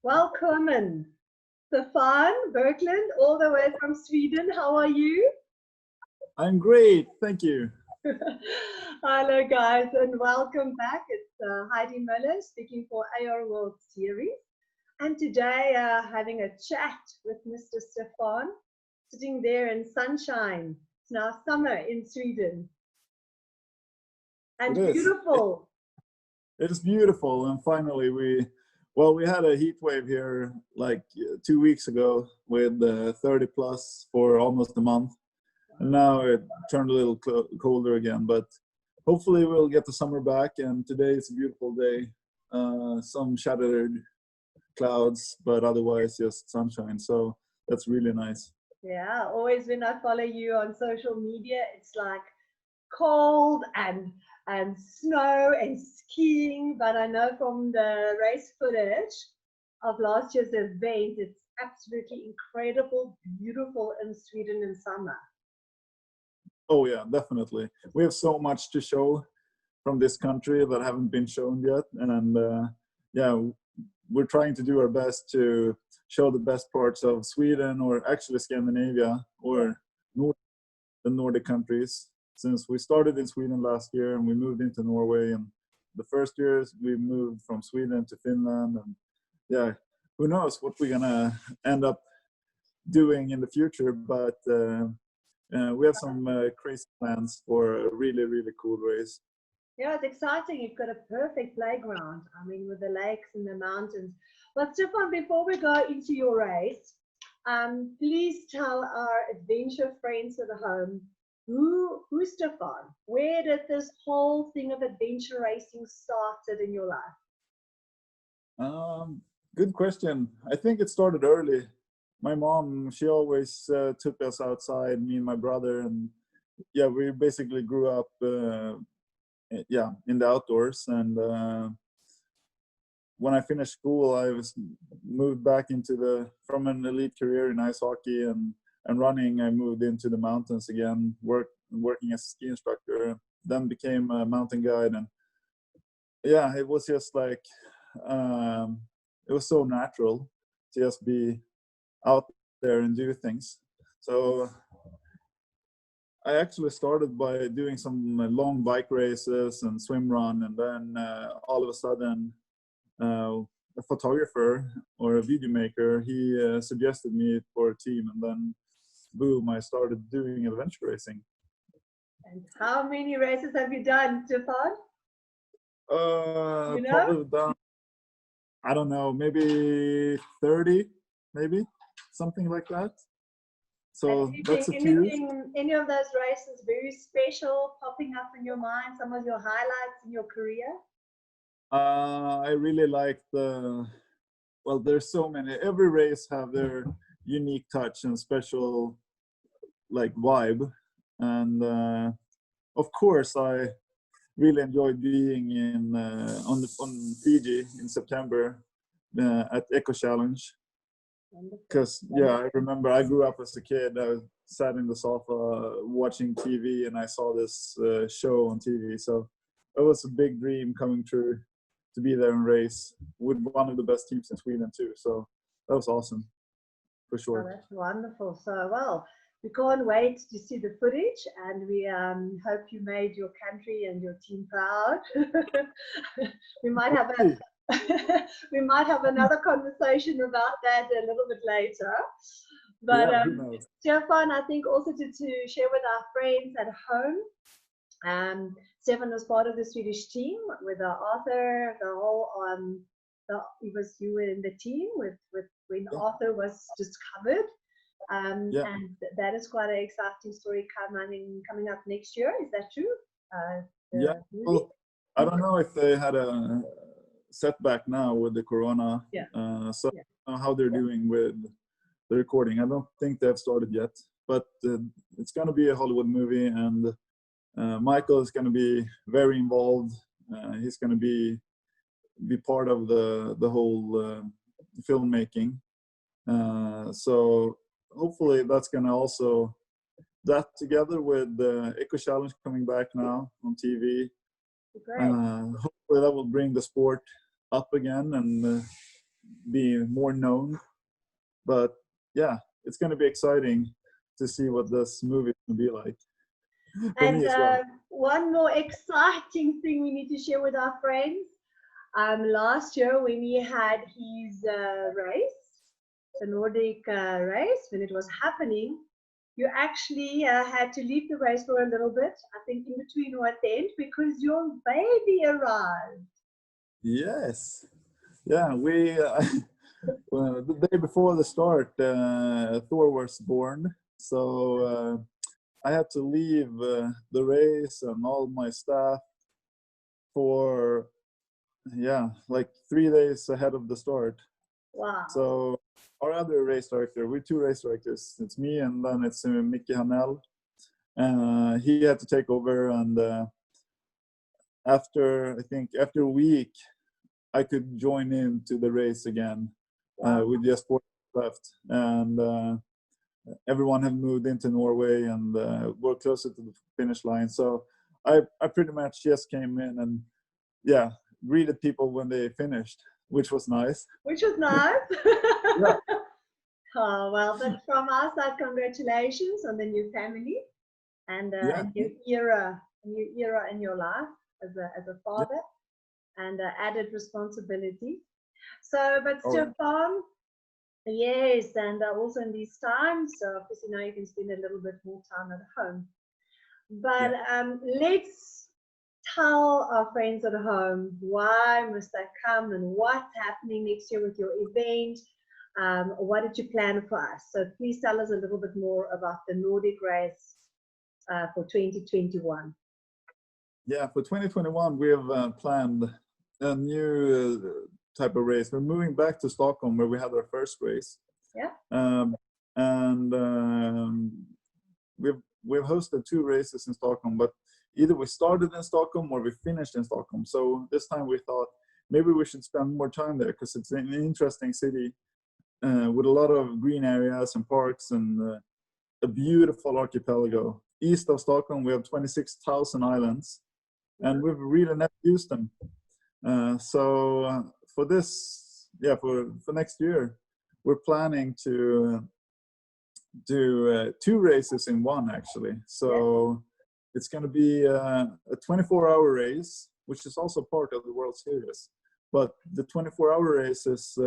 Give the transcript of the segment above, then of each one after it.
Welcome, Staffan Björklund, all the way from Sweden. How are you? I'm great, thank you. Hello, guys, and welcome back. It's Heidi Muller speaking for ARWS series, and today having a chat with Mr. Stefan, sitting there in sunshine. It's now summer in Sweden, and beautiful. It is beautiful, and finally we had a heat wave here like 2 weeks ago with 30 plus for almost a month, and now it turned a little colder again, but hopefully we'll get the summer back, and today is a beautiful day. Some shattered clouds, but otherwise just sunshine, so that's really nice. Yeah, always when I follow you on social media, it's like cold and snow and skiing, but I know from the race footage of last year's event, it's absolutely incredible, beautiful in Sweden in summer. Oh yeah, definitely. We have so much to show from this country that haven't been shown yet, and yeah, we're trying to do our best to show the best parts of Sweden, or actually Scandinavia, or the Nordic countries, since we started in Sweden last year and we moved into Norway, and the first years we moved from Sweden to Finland, and yeah, who knows what we're gonna end up doing in the future, but we have some crazy plans for a really, really cool race. Yeah, it's exciting. You've got a perfect playground. I mean, with the lakes and the mountains. But Stefan, before we go into your race, please tell our adventure friends at home, who's Stefan? Where did this whole thing of adventure racing started in your life? Good question. I think it started early. My mom, she always took us outside, me and my brother, and yeah, we basically grew up in the outdoors. And when I finished school, I was moved back from an elite career in ice hockey and running. I moved into the mountains again, working as a ski instructor, then became a mountain guide. And yeah, it was just like, it was so natural to just be out there and do things. So I actually started by doing some long bike races and swim run, and then all of a sudden a photographer or a video maker, he suggested me for a team, and then boom, I started doing adventure racing. And how many races have you done, Stefan? Probably done, I don't know, maybe 30, maybe something like that. So that's a few. Any of those races very special popping up in your mind? Some of your highlights in your career? I really like there's so many. Every race have their unique touch and special like vibe. And of course, I really enjoyed being on Fiji in September at Eco Challenge. Because yeah, I remember I grew up as a kid. I sat in the sofa watching TV, and I saw this show on TV. So it was a big dream coming true to be there and race with one of the best teams in Sweden too. So that was awesome, for sure. Oh, that's wonderful. So well, we can't wait to see the footage, and we hope you made your country and your team proud. We might have we might have another conversation about that a little bit later. But yeah, Stefan, I think also to share with our friends at home, Stefan was part of the Swedish team with Arthur, the whole you were in the team with when Arthur was discovered. And that is quite an exciting story coming up next year. Is that true? Well, I don't know if they had a setback now with the corona. I don't know how they're doing with the recording. I don't think they've started yet, but it's going to be a Hollywood movie, and Michael is going to be very involved. He's going to be part of the whole filmmaking. So hopefully that's going to also, that together with the Eco Challenge coming back now on TV, hopefully that will bring the sport up again, and be more known. But yeah, it's going to be exciting to see what this movie is going to be like. For And me as well. one more exciting thing we need to share with our friends. Last year when he had his race, the Nordic race, when it was happening, you actually had to leave the race for a little bit, I think in between or at the end, because your baby arrived. Yes. Yeah, we the day before the start, Thor was born. So I had to leave the race and all my staff for, yeah, like 3 days ahead of the start. Wow. So our other race director, we're 2 race directors. It's me and then it's Mickey Hanel. He had to take over, and after a week, I could join into the race again. Wow. With just 4 left, and everyone had moved into Norway and were closer to the finish line. So I pretty much just came in and greeted people when they finished, which was nice. Which was nice. Yeah. Oh, well, but from our side, congratulations on the new family and a new era in your life as a father, and added responsibility. So, but Stefan, yes, and also in these times, obviously now you can spend a little bit more time at home. But let's tell our friends at home, why must they come and what's happening next year with your event? What did you plan for us? So please tell us a little bit more about the Nordic race for 2021. Yeah, for 2021, we have planned a new type of race. We're moving back to Stockholm where we had our first race. Yeah. We've hosted 2 races in Stockholm, but either we started in Stockholm or we finished in Stockholm. So this time we thought maybe we should spend more time there because it's an interesting city with a lot of green areas and parks and a beautiful archipelago. East of Stockholm, we have 26,000 islands, and we've really never used them. So for this, for next year, we're planning to do 2 races in one, actually. So it's going to be a 24-hour race, which is also part of the World Series. But the 24-hour race is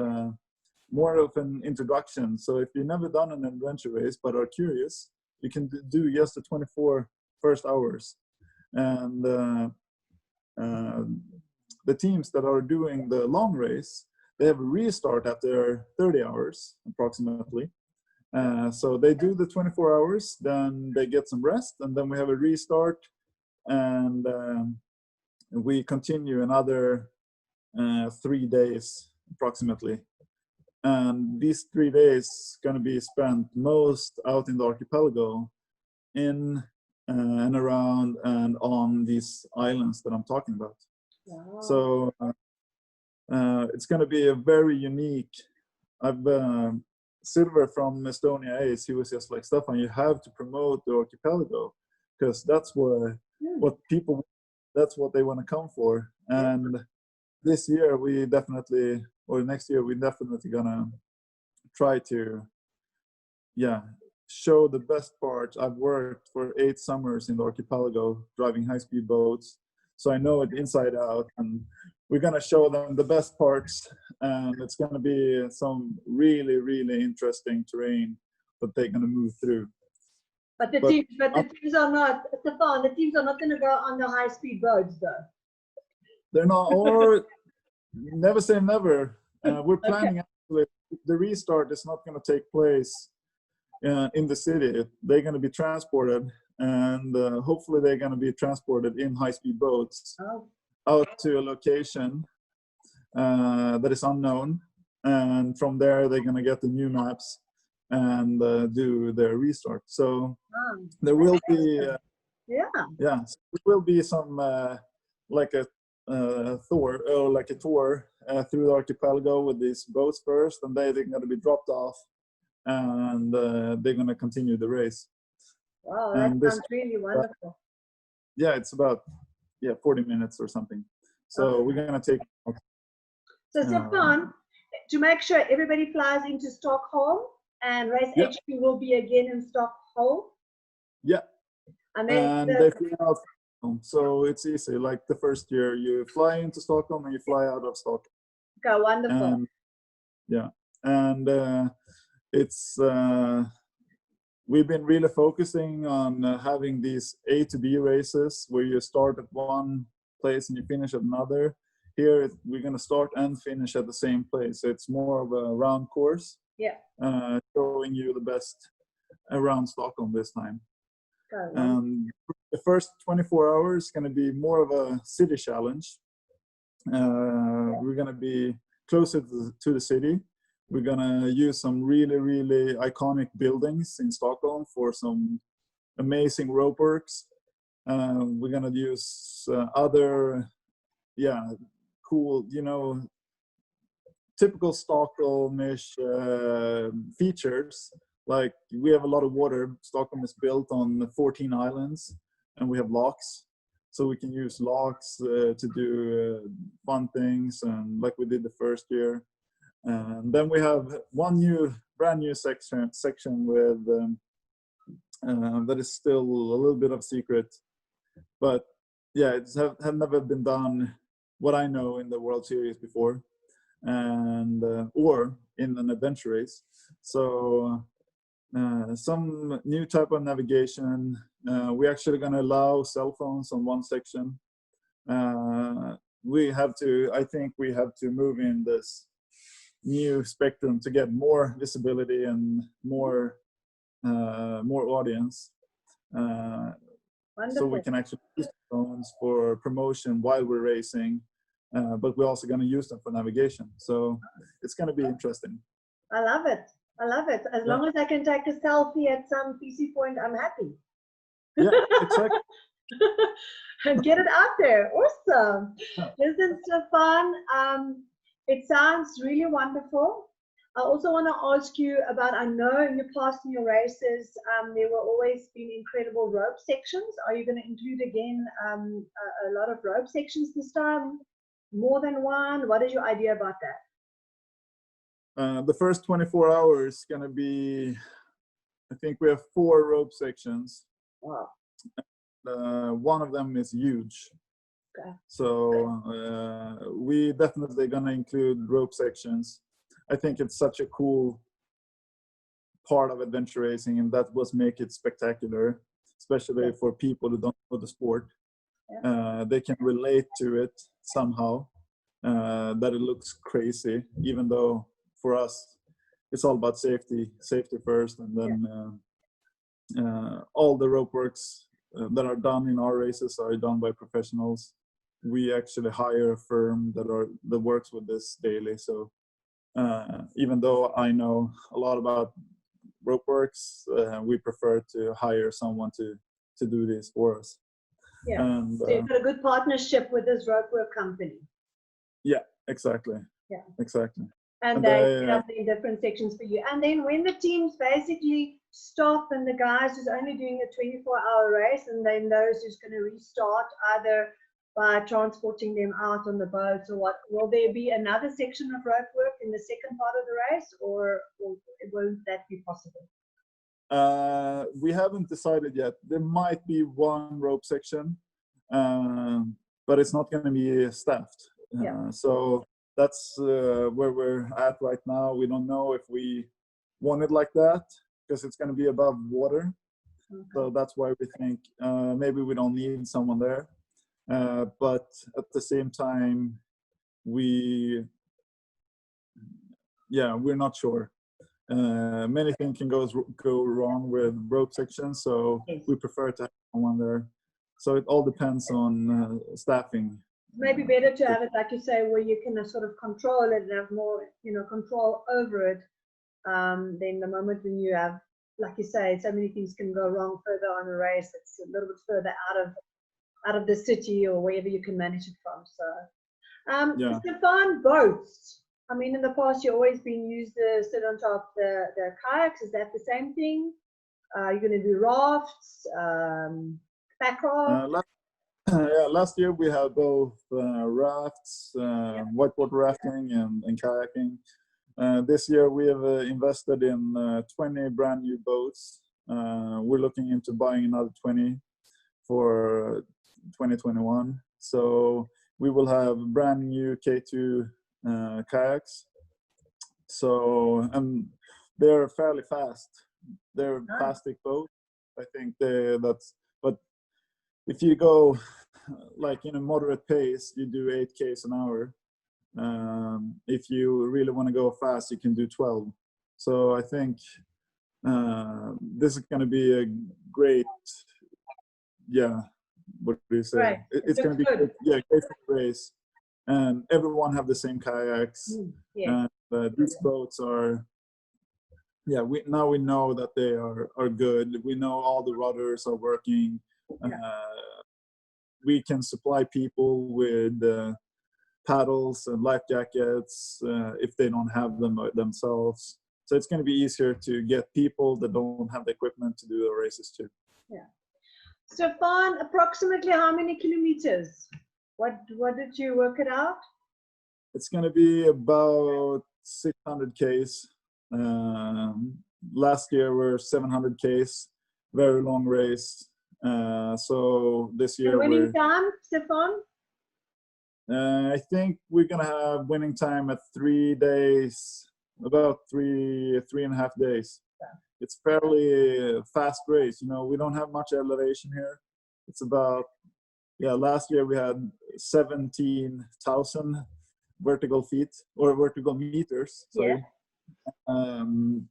more of an introduction. So if you've never done an adventure race but are curious, you can do just the 24 first hours. And the teams that are doing the long race, they have a restart after 30 hours approximately. So they do the 24 hours, then they get some rest, and then we have a restart, and we continue another 3 days approximately. And these 3 days going to be spent most out in the archipelago, in and around and on these islands that I'm talking about. Wow. So it's going to be a very unique. Silver from Estonia Ace, he was just like, Stefan, you have to promote the archipelago because that's what people, that's what they want to come for. And this year we definitely, or next year, we're definitely gonna try to, show the best parts. I've worked for 8 summers in the archipelago driving high-speed boats, so I know it inside out, and we're gonna show them the best parts, and it's gonna be some really, really interesting terrain that they're gonna move through. But the teams are not, Stefan, the teams are not gonna go on the high-speed boats though. They're not, or never say never. We're planning actually, the restart is not gonna take place in the city. They're gonna be transported, and hopefully they're gonna be transported in high-speed boats. Out to a location that is unknown, and from there they're going to get the new maps and do their restart. So there will be there will be some like a tour through the archipelago with these boats first, and they're going to be dropped off, and they're going to continue the race. Wow, that sounds really wonderful. It's about 40 minutes or something. So we're gonna take. So Stefan, to make sure everybody flies into Stockholm, and race Yeah. HQ will be again in Stockholm. Yeah. And then And they fly out, so it's easy. Like the first year, you fly into Stockholm and you fly out of Stockholm. okay, wonderful. And yeah, and it's we've been really focusing on having these A to B races where you start at one place and you finish at another. Here we're going to start and finish at the same place. So it's more of a round course. Yeah. Showing you the best around Stockholm this time. Okay, The first 24 hours is going to be more of a city challenge. We're going to be closer to the city. We're going to use some really, really iconic buildings in Stockholm for some amazing rope works. We're going to use other, cool, typical Stockholmish features. Like we have a lot of water. Stockholm is built on 14 islands, and we have locks. So we can use locks to do fun things, and like we did the first year. And then we have one brand new section with that is still a little bit of secret, but yeah, it's have never been done, what I know, in the World Series before, and or in an adventure race. So some new type of navigation. We're actually going to allow cell phones on one section. I think we have to move in this new spectrum to get more visibility and more audience. So we can actually use phones for promotion while we're racing, but we're also going to use them for navigation. So it's going to be interesting. I love it. As long as I can take a selfie at some PC point, I'm happy. Yeah, exactly. And get it out there. Awesome. Listen, Stefan, it sounds really wonderful. I also want to ask you about, I know in your past in your races, there were always been incredible rope sections. Are you going to include again a lot of rope sections this time? More than one? What is your idea about that? The first 24 hours is going to be, I think we have 4 rope sections. Wow. One of them is huge. Okay. So we definitely going to include rope sections. I think it's such a cool part of adventure racing, and that was make it spectacular, especially for people who don't know the sport. Yeah. They can relate to it somehow, that it looks crazy, even though for us, it's all about safety first, and then all the rope works that are done in our races are done by professionals. We actually hire a firm that works with this daily. So even though I know a lot about rope works, we prefer to hire someone to do this for us. Yeah, and, so you've got a good partnership with this rope work company. Yeah, exactly. Yeah, exactly. And they set up the different sections for you. And then when the teams basically stop, and the guys who's only doing a 24-hour race, and then those who's going to restart either by transporting them out on the boats or what, will there be another section of rope work in the second part of the race, or won't that be possible? We haven't decided yet. There might be one rope section, but it's not going to be staffed. So that's where we're at right now. We don't know if we want it like that, because it's going to be above water. Okay. So that's why we think maybe we don't need someone there. But at the same time, we're not sure. Many things can go wrong with rope sections, so we prefer to have someone there. So it all depends on staffing. Maybe better to have it, like you say, where you can sort of control it and have more, control over it. Then the moment when you have, like you say, so many things can go wrong further on a race, it's a little bit further out of the city or wherever you can manage it from. So, Stefan, boats. I mean, in the past, you've always been used to sit on top the kayaks. Is that the same thing? You're going to do rafts, back rafts? Last year we had both rafts, whitewater rafting and kayaking. This year we have invested in 20 brand new boats. We're looking into buying another 20 for 2021. So we will have brand new K2 kayaks. So, and they're fairly fast. They're plastic boats. I think but if you go like in a moderate pace, you do 8 k's an hour. If you really want to go fast, you can do 12. So I think this is going to be a great, what do you say? Right. It's going to be good. Great race. And everyone have the same kayaks. And these boats are, we know that they are good. We know all the rudders are working. We can supply people with paddles and life jackets if they don't have them themselves. So it's going to be easier to get people that don't have the equipment to do the races too. Yeah. Stefan, approximately how many kilometers? What did you work it out? It's going to be about 600 Ks. Last year were 700 Ks, very long race. So this year winning time, Stefan? I think we're gonna have winning time at 3 days, about 3.5 days. It's fairly fast race. You know, we don't have much elevation here. It's about, last year we had 17,000 vertical feet or vertical meters. Sorry. And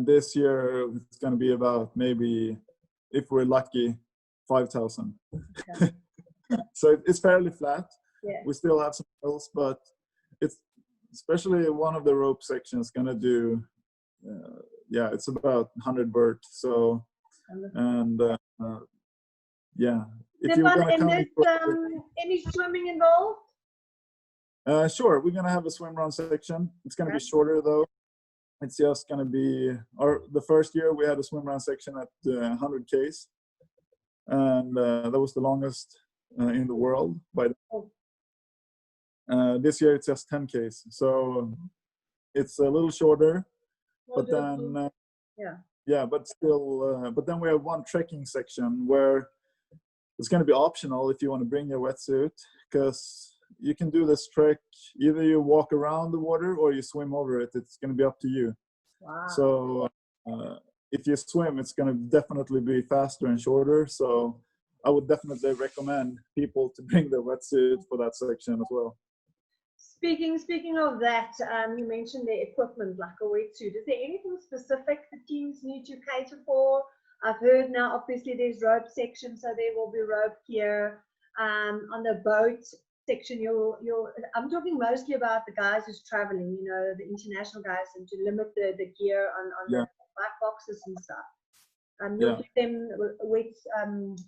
this year it's going to be about, maybe, if we're lucky, 5,000. Okay. So it's fairly flat. We still have some hills, but it's especially one of the rope sections going to do, it's about 100 vert. So, and if you're going to come, any swimming involved? Sure, we're going to have a swim run section. It's going to be shorter though. It's just going to be, the first year we had a swim run section at 100 Ks. And that was the longest in the world. But this year it's just 10 Ks. So it's a little shorter. But then, but still, but then we have one trekking section where it's going to be optional if you want to bring your wetsuit, because you can do this trek, either you walk around the water or you swim over it. It's going to be up to you. Wow. So if you swim, it's going to definitely be faster and shorter. So I would definitely recommend people to bring their wetsuit for that section as well. Speaking of that, you mentioned the equipment like a wetsuit. Is there anything specific the teams need to cater for? I've heard now, obviously, there's rope section, so there will be rope gear. On the boat section, I'm talking mostly about the guys who's traveling, you know, the international guys, and to limit the gear on the back boxes and stuff. You'll give them with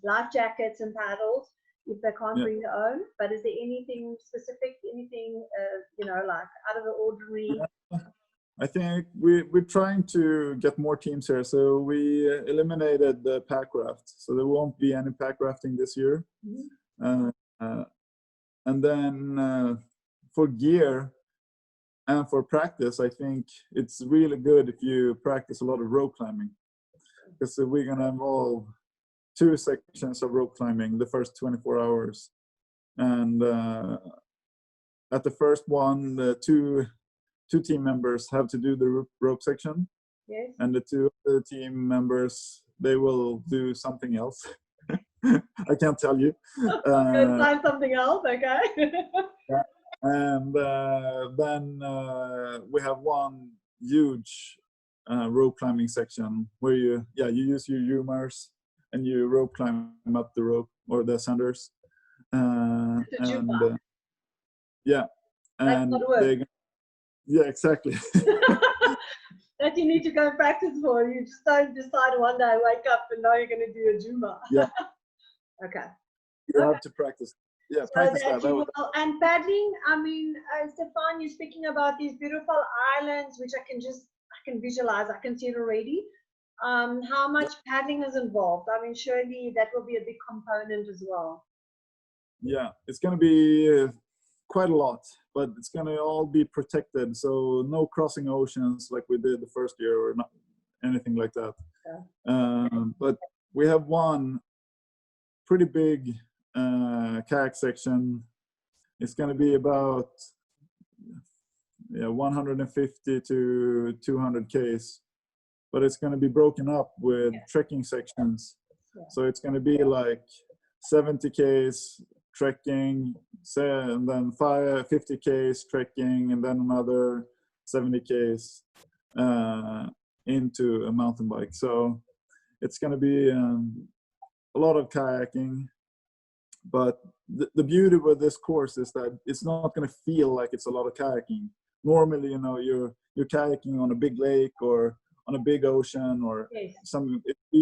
life jackets and paddles if they can't bring their own. But is there anything specific, anything like out of the ordinary? I think we're trying to get more teams here. So we eliminated the pack raft, so there won't be any pack rafting this year. And then for gear and for practice, I think it's really good if you practice a lot of rope climbing, because we're going to involve 2 sections of rope climbing the first 24 hours. And at the first one, the two team members have to do the rope section. Yes. And the 2 other team members, they will do something else. I can't tell you. Find something else, okay? And then we have one huge rope climbing section where you use your humors and you rope climb up the rope or the centers. Exactly. That you need to go practice for. You just don't decide one day, wake up, and now you're going to do a Juma. Okay. You have to practice. Yeah, practice that. And paddling, I mean, Stefan, you're speaking about these beautiful islands, which I can visualize, I can see it already. How much paddling is involved? I mean, surely that will be a big component as well. Yeah, it's going to be quite a lot, but it's going to all be protected. So no crossing oceans like we did the first year or not, anything like that. But we have one pretty big kayak section. It's going to be about 150 to 200 Ks, but it's going to be broken up with trekking sections. So it's going to be like 70 Ks trekking, and then 50 Ks trekking, and then another 70 Ks into a mountain bike. So it's going to be a lot of kayaking. But the beauty with this course is that it's not going to feel like it's a lot of kayaking. Normally, you know, you're kayaking on a big lake or on a big ocean or it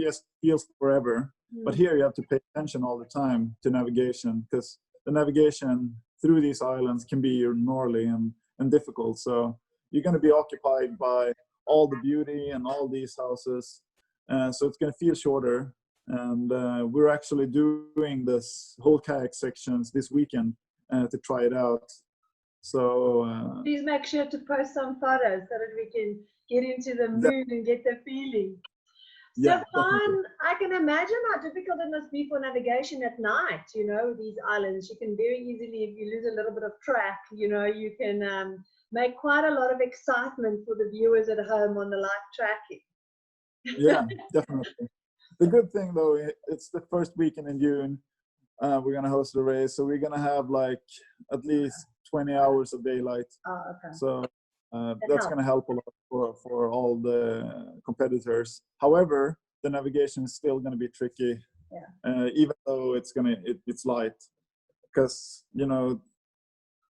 just feels forever. But here you have to pay attention all the time to navigation, because the navigation through these islands can be gnarly and difficult. So you're going to be occupied by all the beauty and all these houses. So it's going to feel shorter. And we're actually doing this whole kayak sections this weekend to try it out. So please make sure to post some photos so that we can get into the mood and get the feeling. Yeah, Stefan, I can imagine how difficult it must be for navigation at night, you know, these islands. You can very easily, if you lose a little bit of track, you know, you can make quite a lot of excitement for the viewers at home on the live tracking. Yeah, definitely. The good thing though, it's the first weekend in June. We're going to host the race, so we're going to have like at least 20 hours of daylight. Oh, okay. So that's going to help a lot for all the competitors. However, the navigation is still going to be tricky, even though it's light, because you know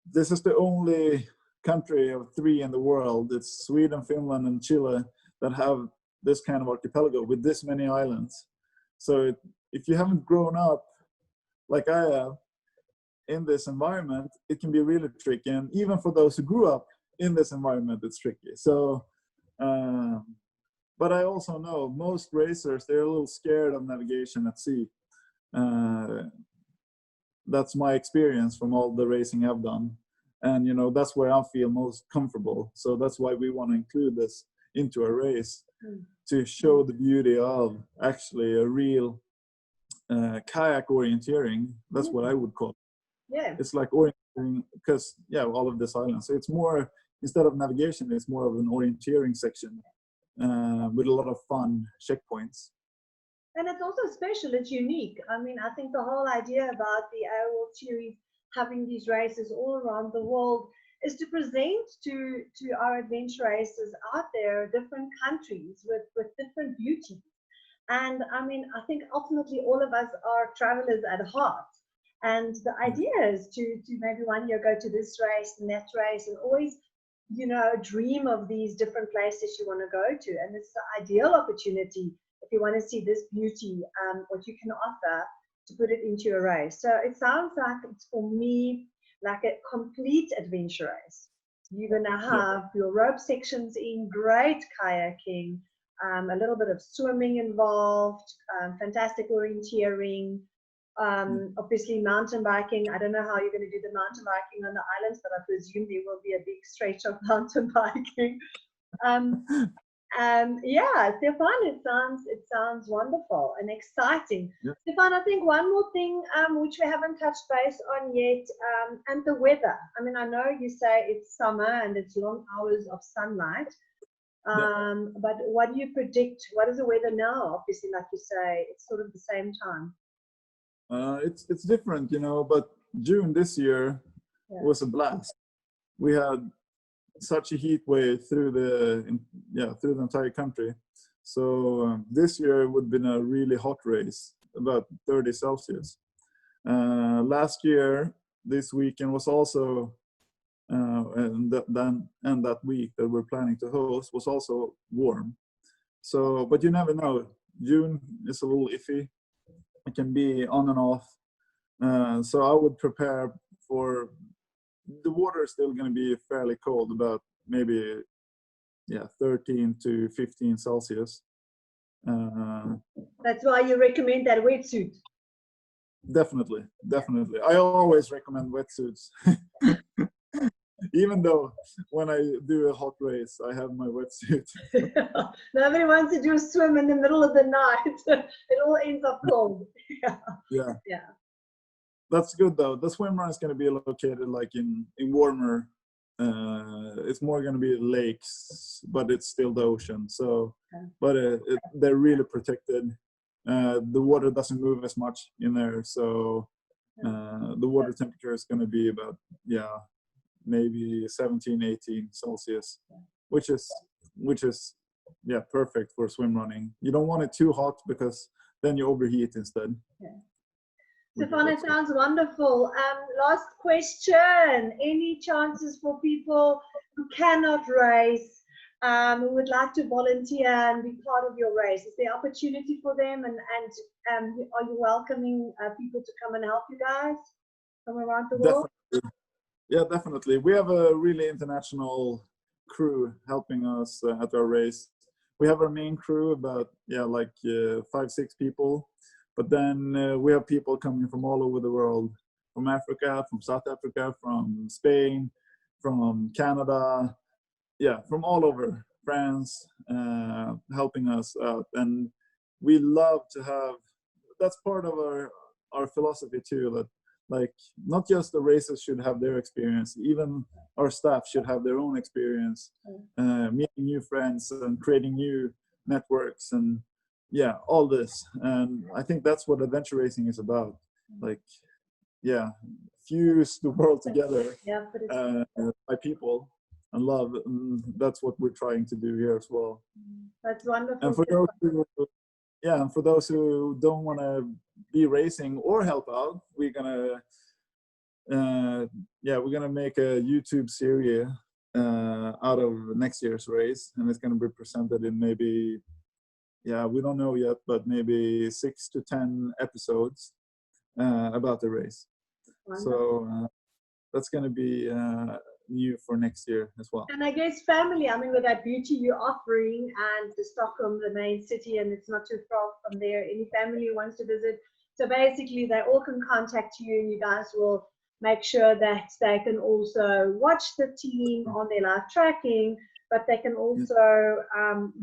this is the only country of 3 in the world. It's Sweden, Finland, and Chile that have this kind of archipelago with this many islands. So if you haven't grown up like I have in this environment, it can be really tricky. And even for those who grew up in this environment, it's tricky. So, but I also know most racers, they're a little scared of navigation at sea. That's my experience from all the racing I've done. And, you know, that's where I feel most comfortable. So that's why we want to include this into a race, to show the beauty of actually a real kayak orienteering. That's what I would call it. Yeah. It's like orienteering, because all of this island. So it's more, instead of navigation, it's more of an orienteering section with a lot of fun checkpoints. And it's also special, it's unique. I mean, I think the whole idea about the ARWS series having these races all around the world is to present to our adventure racers out there different countries with different beauties. And I mean, I think ultimately all of us are travelers at heart. And the idea is to maybe one year go to this race and that race, and always, you know, dream of these different places you want to go to. And it's the ideal opportunity if you want to see this beauty, what you can offer, to put it into a race. So it sounds like it's, for me, like a complete adventure race. You're going to have your rope sections in, great kayaking, a little bit of swimming involved, fantastic orienteering, obviously mountain biking. I don't know how you're going to do the mountain biking on the islands, but I presume there will be a big stretch of mountain biking. Yeah, Stefan, it sounds wonderful and exciting. Stefan, I think one more thing which we haven't touched base on yet, and the weather. I mean, I know you say it's summer and it's long hours of sunlight, but what do you predict? What is the weather now? Obviously, like you say, it's sort of the same time. It's different, you know, but June this year was a blast. We had such a heat wave through the entire country. So this year would have been a really hot race, about 30 Celsius. Last year, this weekend was also, and that week that we're planning to host was also warm. So, but you never know. June is a little iffy. It can be on and off. So I would prepare for, the water is still going to be fairly cold, about maybe 13 to 15 Celsius. That's why you recommend that wetsuit. Definitely. I always recommend wetsuits. Even though when I do a hot race, I have my wetsuit. Nobody wants to do a swim in the middle of the night. It all ends up cold. Yeah. Yeah. That's good though. The swim run is going to be located like in warmer. It's more going to be lakes, but it's still the ocean. So, but they're really protected. The water doesn't move as much in there, so the water temperature is going to be about maybe 17, 18 Celsius, which is perfect for swim running. You don't want it too hot because then you overheat instead. Yeah. Stefan, it sounds wonderful. Last question. Any chances for people who cannot race, who would like to volunteer and be part of your race? Is there opportunity for them? And are you welcoming people to come and help you guys from around the world? Definitely. Yeah, definitely. We have a really international crew helping us at our race. We have our main crew, about 5-6 people. But then we have people coming from all over the world, from Africa, from South Africa, from Spain, from Canada, from all over, France, helping us out. And we love to have, that's part of our philosophy too, that like not just the racers should have their experience, even our staff should have their own experience, meeting new friends and creating new networks and all this. And I think that's what adventure racing is about, like fuse the world together by people and love, and that's what we're trying to do here as well. That's wonderful. And for those who don't want to be racing or help out, we're gonna make a YouTube series out of next year's race, and it's gonna be presented in maybe we don't know yet, but maybe 6 to 10 episodes about the race. Wonderful. So that's going to be new for next year as well. And I guess family, I mean, with that beauty you're offering, and the Stockholm, the main city, and it's not too far from there, any family who wants to visit. So basically, they all can contact you, and you guys will make sure that they can also watch the team on their live tracking, but they can also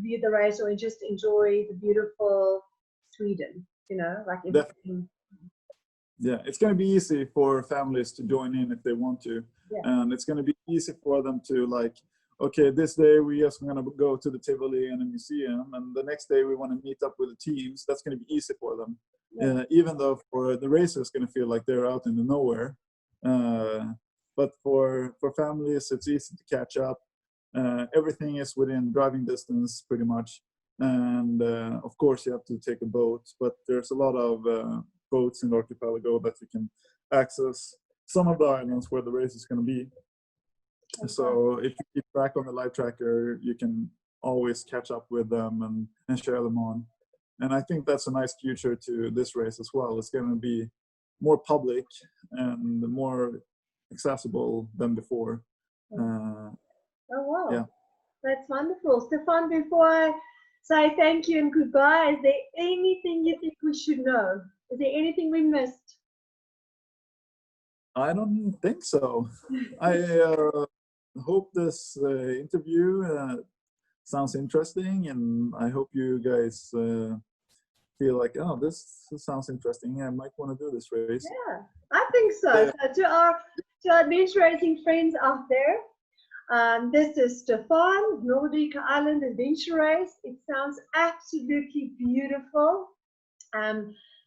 view the race or just enjoy the beautiful Sweden, like everything. Yeah, it's going to be easy for families to join in if they want to. Yeah. And it's going to be easy for them to like, okay, this day we just going to go to the Tivoli and a museum, and the next day we want to meet up with the teams. That's going to be easy for them. Yeah. Even though for the racers, it's going to feel like they're out in the nowhere. But for families, it's easy to catch up. Everything is within driving distance pretty much. And of course you have to take a boat, but there's a lot of boats in the archipelago that you can access some of the islands where the race is going to be. Okay. So if you keep track on the live tracker, you can always catch up with them and share them on. And I think that's a nice future to this race as well. It's going to be more public and more accessible than before. Oh, wow. Yeah. That's wonderful. Stefan, before I say thank you and goodbye, is there anything you think we should know? Is there anything we missed? I don't think so. I hope this interview sounds interesting, and I hope you guys feel like, oh, this sounds interesting. I might want to do this race. Yeah, I think so. So to our adventure racing friends out there, this is Stefan, Nordic Island Adventure Race. It sounds absolutely beautiful.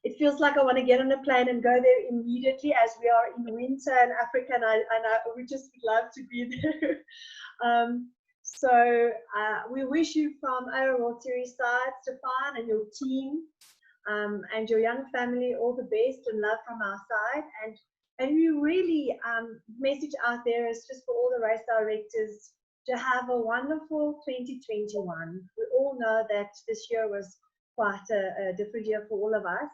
It feels like I want to get on a plane and go there immediately, as we are in winter in Africa, and we just would love to be there. So we wish you from ARWS side, Stefan, and your team and your young family all the best and love from our side. And we really message out there is just for all the race directors to have a wonderful 2021. We all know that this year was quite a different year for all of us.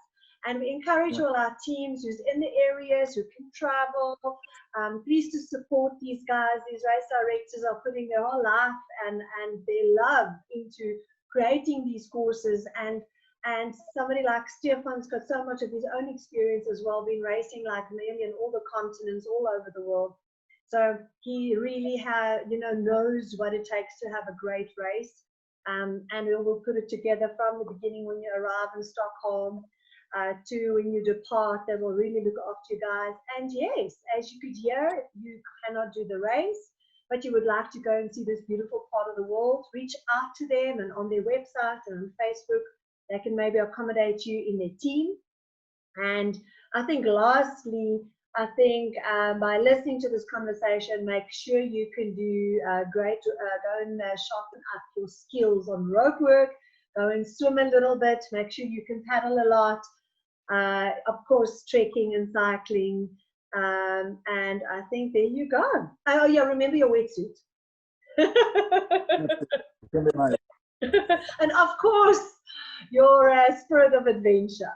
And we encourage all our teams who's in the areas, who can travel, please to support these guys. These race directors are putting their whole life and their love into creating these courses. And somebody like Stefan's got so much of his own experience as well, been racing like nearly in all the continents all over the world. So he really knows what it takes to have a great race. And we will put it together from the beginning when you arrive in Stockholm to when you depart. They will really look after you guys. And yes, as you could hear, you cannot do the race, but you would like to go and see this beautiful part of the world, reach out to them, and on their website and on Facebook, they can maybe accommodate you in their team. And I think lastly, by listening to this conversation, make sure you can do go and sharpen up your skills on rope work, go and swim a little bit, make sure you can paddle a lot, of course, trekking and cycling. And I think there you go. Oh yeah, remember your wetsuit. And of course, your spirit of adventure.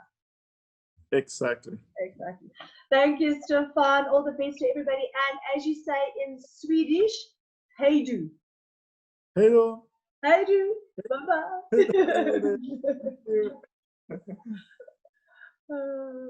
Exactly. Thank you, Stefan. All the best to everybody. And as you say in Swedish, hej du. Hej då. Hej du. Bye bye.